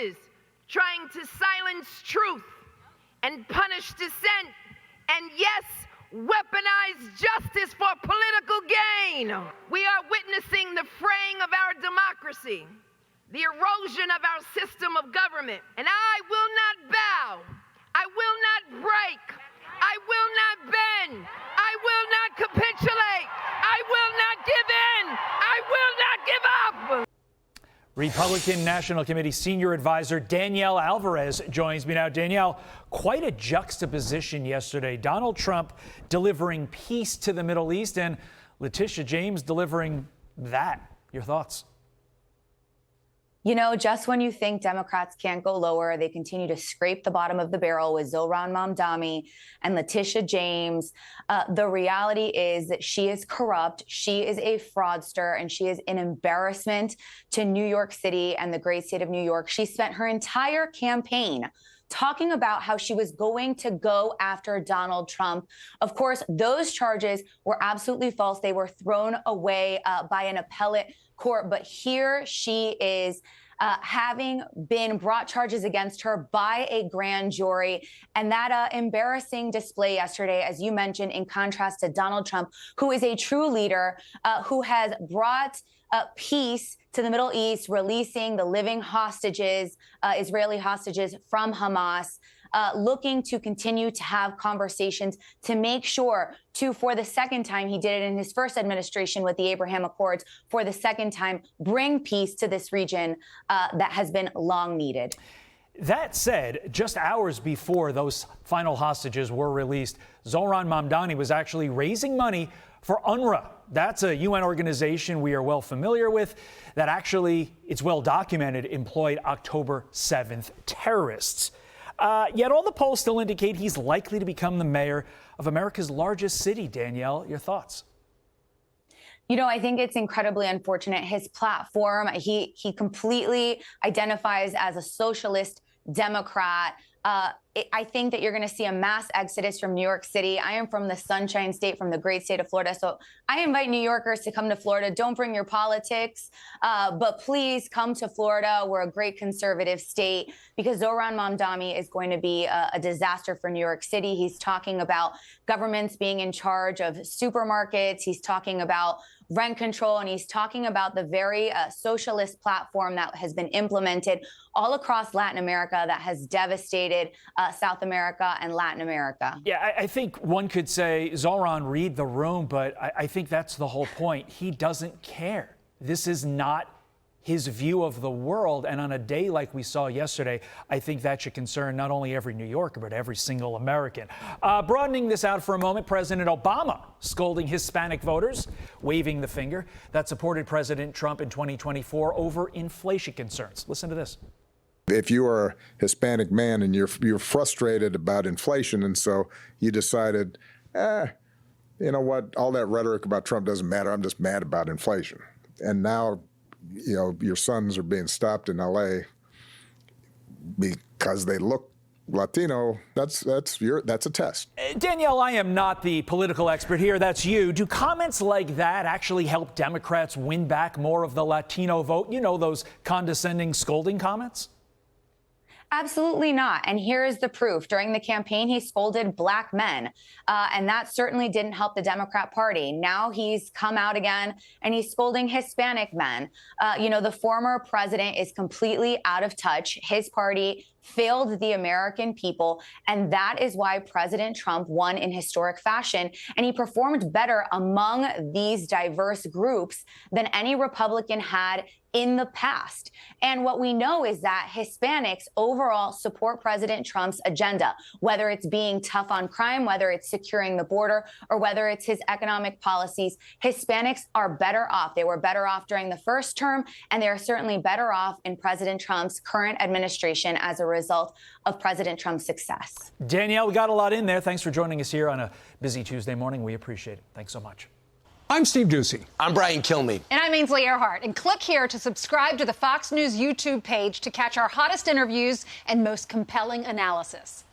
voices trying to silence truth and punish dissent, and yes, weaponize justice for political gain. We are witnessing the fraying of our democracy, the erosion of our system of government, and I will not bow, I will not break, I will not bend, I will not capitulate, I will not give in, I will not give up. Republican National Committee Senior Advisor Danielle Alvarez joins me now. Danielle, quite a juxtaposition yesterday. Donald Trump delivering peace to the Middle East and Letitia James delivering that. Your thoughts? You know, just when you think Democrats can't go lower, they continue to scrape the bottom of the barrel with Zohran Mamdani and Letitia James. The reality is that she is corrupt, she is a fraudster, and she is an embarrassment to New York City and the great state of New York. She spent her entire campaign talking about how she was going to go after Donald Trump. Of course, those charges were absolutely false. They were thrown away by an appellate court. But here she is having been brought charges against her by a grand jury. And that embarrassing display yesterday, as you mentioned, in contrast to Donald Trump, who is a true leader, who has brought peace to the Middle East, releasing the living hostages, Israeli hostages from Hamas, looking to continue to have conversations to make sure for the second time, he did it in his first administration with the Abraham Accords, for the second time, bring peace to this region that has been long needed. That said, just hours before those final hostages were released, Zohran Mamdani was actually raising money for UNRWA. That's a UN organization we are well familiar with that actually, it's well documented, employed October 7th terrorists. Yet all the polls still indicate he's likely to become the mayor of America's largest city. Danielle, your thoughts? You know, I think it's incredibly unfortunate. His platform, he completely identifies as a socialist Democrat. I think that you're going to see a mass exodus from New York City. I am from the Sunshine State, from the great state of Florida. So I invite New Yorkers to come to Florida. Don't bring your politics, but please come to Florida. We're a great conservative state, because Zohran Mamdani is going to be a disaster for New York City. He's talking about governments being in charge of supermarkets. He's talking about rent control, and he's talking about the very socialist platform that has been implemented all across Latin America that has devastated South America and Latin America. Yeah, I think one could say, Zohran, read the room, but I think that's the whole point. He doesn't care. This is not his view of the world. And on a day like we saw yesterday, I think that should concern not only every New Yorker, but every single American. Broadening this out for a moment, President Obama scolding Hispanic voters, waving the finger that supported President Trump in 2024 over inflation concerns. Listen to this. If you are a Hispanic man and you're frustrated about inflation, and so you decided, you know what, all that rhetoric about Trump doesn't matter, I'm just mad about inflation. And now, you know, your sons are being stopped in L.A. because they look Latino. That's a test. Danielle, I am not the political expert here. That's you. Do comments like that actually help Democrats win back more of the Latino vote? You know, those condescending, scolding comments? Absolutely not. And here is the proof. During the campaign, he scolded black men, and that certainly didn't help the Democrat Party. Now he's come out again and he's scolding Hispanic men. You know, the former president is completely out of touch. His party failed the American people, and that is why President Trump won in historic fashion. And he performed better among these diverse groups than any Republican had in the past. And what we know is that Hispanics overall support President Trump's agenda, whether it's being tough on crime, whether it's securing the border, or whether it's his economic policies. Hispanics are better off. They were better off during the first term, and they are certainly better off in President Trump's current administration as a result of President Trump's success. Danielle, we got a lot in there. Thanks for joining us here on a busy Tuesday morning. We appreciate it. Thanks so much. I'm Steve Ducey. I'm Brian Kilmeade. And I'm Ainsley Earhart. And click here to subscribe to the Fox News YouTube page to catch our hottest interviews and most compelling analysis.